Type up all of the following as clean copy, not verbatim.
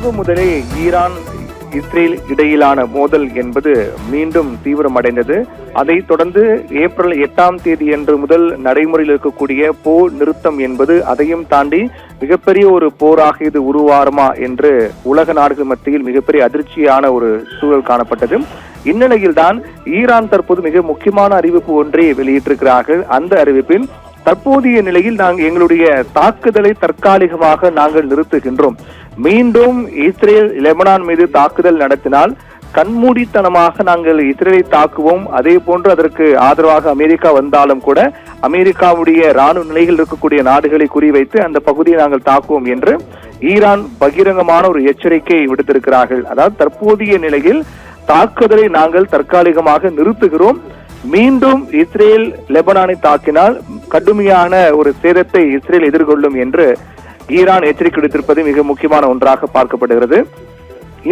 ஆரம்பம் முதலே Iran Israel இடையிலான மோதல் என்பது மீண்டும் தீவிரமடைந்தது. அதைத் தொடர்ந்து ஏப்ரல் 8 முதல் நடைமுறையில் இருக்கக்கூடிய போர் நிறுத்தம் என்பது அதையும் தாண்டி மிகப்பெரிய ஒரு போராக இது உருவாருமா என்று உலக நாடுகள் மத்தியில் மிகப்பெரிய அதிர்ச்சியான ஒரு சூழல் காணப்பட்டது. இந்நிலையில்தான் ஈரான் தற்போது மிக முக்கியமான அறிவிப்பு ஒன்றை வெளியிட்டிருக்கிறார்கள். அந்த அறிவிப்பில் தற்போதைய நிலையில் நாங்கள் எங்களுடைய தாக்குதலை தற்காலிகமாக நாங்கள் நிறுத்துகின்றோம். மீண்டும் இஸ்ரேல் லெபனான் மீது தாக்குதல் நடத்தினால் கண்மூடித்தனமாக நாங்கள் இஸ்ரேலை தாக்குவோம். அதே போன்று அதற்கு ஆதரவாக அமெரிக்கா வந்தாலும் கூட அமெரிக்காவுடைய ராணுவ நிலையில் இருக்கக்கூடிய நாடுகளை குறிவைத்து அந்த பகுதியை நாங்கள் தாக்குவோம் என்று ஈரான் பகிரங்கமான ஒரு எச்சரிக்கை விடுத்திருக்கிறார்கள். அதாவது தற்போதைய நிலையில் தாக்குதலை நாங்கள் தற்காலிகமாக நிறுத்துகிறோம். மீண்டும் இஸ்ரேல் லெபனானை தாக்கினால் கடுமையான ஒரு சேதத்தை இஸ்ரேல் எதிர்கொள்ளும் என்று ஈரான் எச்சரிக்கை விடுத்திருப்பது மிக முக்கியமான ஒன்றாக பார்க்கப்படுகிறது.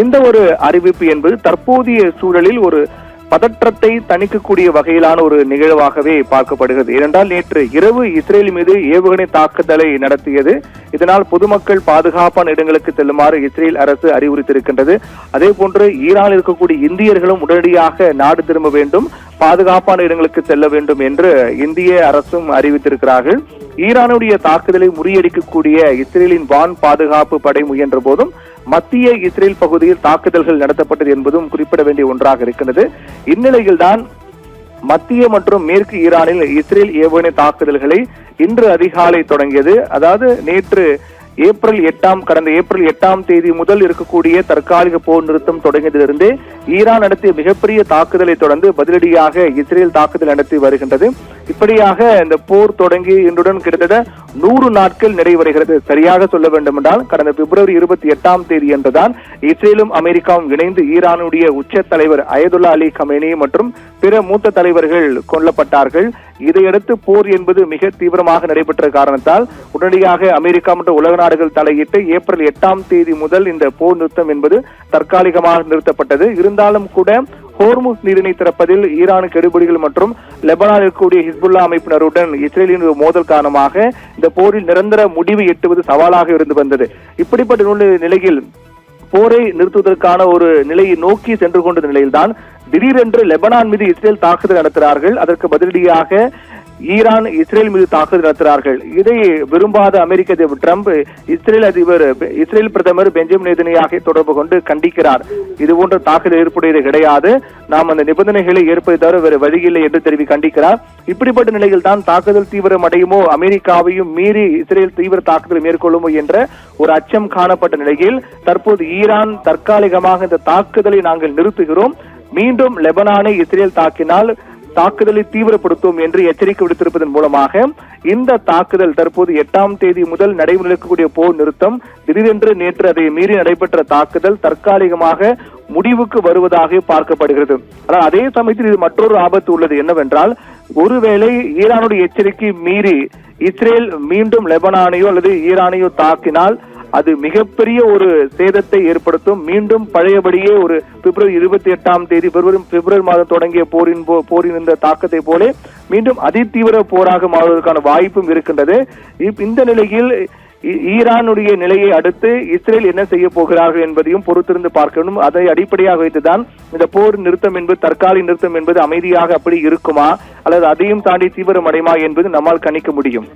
இந்த ஒரு அறிவிப்பு என்பது தற்போதைய சூழலில் ஒரு பதற்றத்தை தணிக்கக்கூடிய வகையிலான ஒரு நிகழ்வாகவே பார்க்கப்படுகிறது. ஏனென்றால் நேற்று இரவு இஸ்ரேல் மீது ஏவுகணை தாக்குதலை நடத்தியது. இதனால் பொதுமக்கள் பாதுகாப்பான இடங்களுக்கு செல்லுமாறு இஸ்ரேல் அரசு அறிவுறுத்தியிருக்கின்றது. அதே போன்று ஈரானில் இருக்கக்கூடிய இந்தியர்களும் உடனடியாக நாடு திரும்ப வேண்டும், பாதுகாப்பான இடங்களுக்கு செல்ல வேண்டும் என்று இந்திய அரசும் அறிவித்திருக்கிறார்கள். ஈரானுடைய தாக்குதலை முறியடிக்கக்கூடிய இஸ்ரேலின் வான் பாதுகாப்பு படை முயன்ற போதும் மத்திய இஸ்ரேல் பகுதியில் தாக்குதல்கள் நடத்தப்பட்டது என்பதும் குறிப்பிட வேண்டிய ஒன்றாக இருக்கின்றது. இந்நிலையில்தான் மத்திய மற்றும் மேற்கு ஈரானில் இஸ்ரேல் ஏவுகணை தாக்குதல்களை இன்று அதிகாலை தொடங்கியது. அதாவது நேற்று கடந்த ஏப்ரல் 8 முதல் இருக்கக்கூடிய தற்காலிக போர் நிறுத்தம் தொடங்கியதிலிருந்தே ஈரான் நடத்திய மிகப்பெரிய தாக்குதலை தொடர்ந்து பதிலடியாக இஸ்ரேல் தாக்குதல் நடத்தி வருகின்றது. இப்படியாக இந்த போர் தொடங்கி இன்றுடன் கிட்டத்தட்ட 100 நாட்கள் நிறைவடைகிறது. சரியாக சொல்ல வேண்டும் என்றால் கடந்த பிப்ரவரி 28 என்றுதான் இஸ்ரேலும் அமெரிக்காவும் இணைந்து ஈரானுடைய உச்ச தலைவர் அயதுல்லா அலி கமேனி மற்றும் பிற மூத்த தலைவர்கள் கொல்லப்பட்டார்கள். இதையடுத்து போர் என்பது மிக தீவிரமாக நடைபெற்ற காரணத்தால் உடனடியாக அமெரிக்கா மற்றும் உலக நாடுகள் தலையிட்டு ஏப்ரல் 8 முதல் இந்த போர் நிறுத்தம் என்பது தற்காலிகமாக நிறுத்தப்பட்டது. இருந்தாலும் கூட ஹோர்முஸ் நீரிணை திறப்பதில் ஈரானுக்கு கெடுபிடிகள் மற்றும் லெபனானில் இருக்கக்கூடிய ஹிஸ்புல்லா அமைப்பினருடன் இஸ்ரேலின் மோதல் காரணமாக இந்த போரில் நிரந்தர முடிவு எட்டுவது சவாலாக இருந்து வந்தது. இப்படிப்பட்ட நிலையில் போரை நிறுத்துவதற்கான ஒரு நிலையை நோக்கி சென்று கொண்ட நிலையில்தான் திடீரென்று லெபனான் மீது இஸ்ரேல் தாக்குதல் நடத்துகிறார்கள். அதற்கு பதிலடியாக ஈரான் இஸ்ரேல் மீது தாக்குதல் நடத்துகிறார்கள். இதை விரும்பாத அமெரிக்க அதிபர் டிரம்ப் இஸ்ரேல் பிரதமர் பெஞ்சமின் நேதன்யாஹுவை தொடர்பு கொண்டு கண்டிக்கிறார். இது போன்ற தாக்குதல் ஏற்புடையது கிடையாது, நாம் அந்த நிபந்தனைகளை ஏற்பதை தவிர வேறு வழியில்லை என்று கண்டிக்கிறார். இப்படிப்பட்ட நிலையில் தான் தாக்குதல் தீவிரம் அடையுமோ, அமெரிக்காவையும் மீறி இஸ்ரேல் தீவிர தாக்குதல் மேற்கொள்ளுமோ என்ற ஒரு அச்சம் காணப்பட்ட நிலையில் தற்போது ஈரான் தற்காலிகமாக இந்த தாக்குதலை நாங்கள் நிறுத்துகிறோம், மீண்டும் லெபனானை இஸ்ரேல் தாக்கினால் தாக்குதலை தீவிரப்படுத்தும் என்று எச்சரிக்கை விடுத்திருப்பதன் மூலமாக இந்த தாக்குதல் தற்போது 8 முதல் நடைமுறையில் இருக்கக்கூடிய போர் நிறுத்தம் திடீரென்று நேற்று அதை மீறி நடைபெற்ற தாக்குதல் தற்காலிகமாக முடிவுக்கு வருவதாக பார்க்கப்படுகிறது. ஆனால் அதே சமயத்தில் இது மற்றொரு ஆபத்து உள்ளது. என்னவென்றால், ஒருவேளை ஈரானுடைய எச்சரிக்கை மீறி இஸ்ரேல் மீண்டும் லெபனானையோ அல்லது ஈரானையோ தாக்கினால் அது மிகப்பெரிய ஒரு சேதத்தை ஏற்படுத்தும். மீண்டும் பழையபடியே ஒரு பிப்ரவரி 28 பிப்ரவரி மாதம் தொடங்கிய போரின் இந்த தாக்கத்தை போல மீண்டும் அதிதீவிர போராக மாறுவதற்கான வாய்ப்பும் இருக்கின்றது. இந்த நிலையில் ஈரானுடைய நிலையை அடுத்து இஸ்ரேல் என்ன செய்ய போகிறார்கள் என்பதையும் பொறுத்திருந்து பார்க்க வேண்டும். அதை அடிப்படையாக வைத்துதான் இந்த போர் நிறுத்தம் என்பது தற்காலிக நிறுத்தம் என்பது அமைதியாக அப்படி இருக்குமா அல்லது அதையும் தாண்டி தீவிரமடையுமா என்பது நம்மால் கணிக்க முடியும்.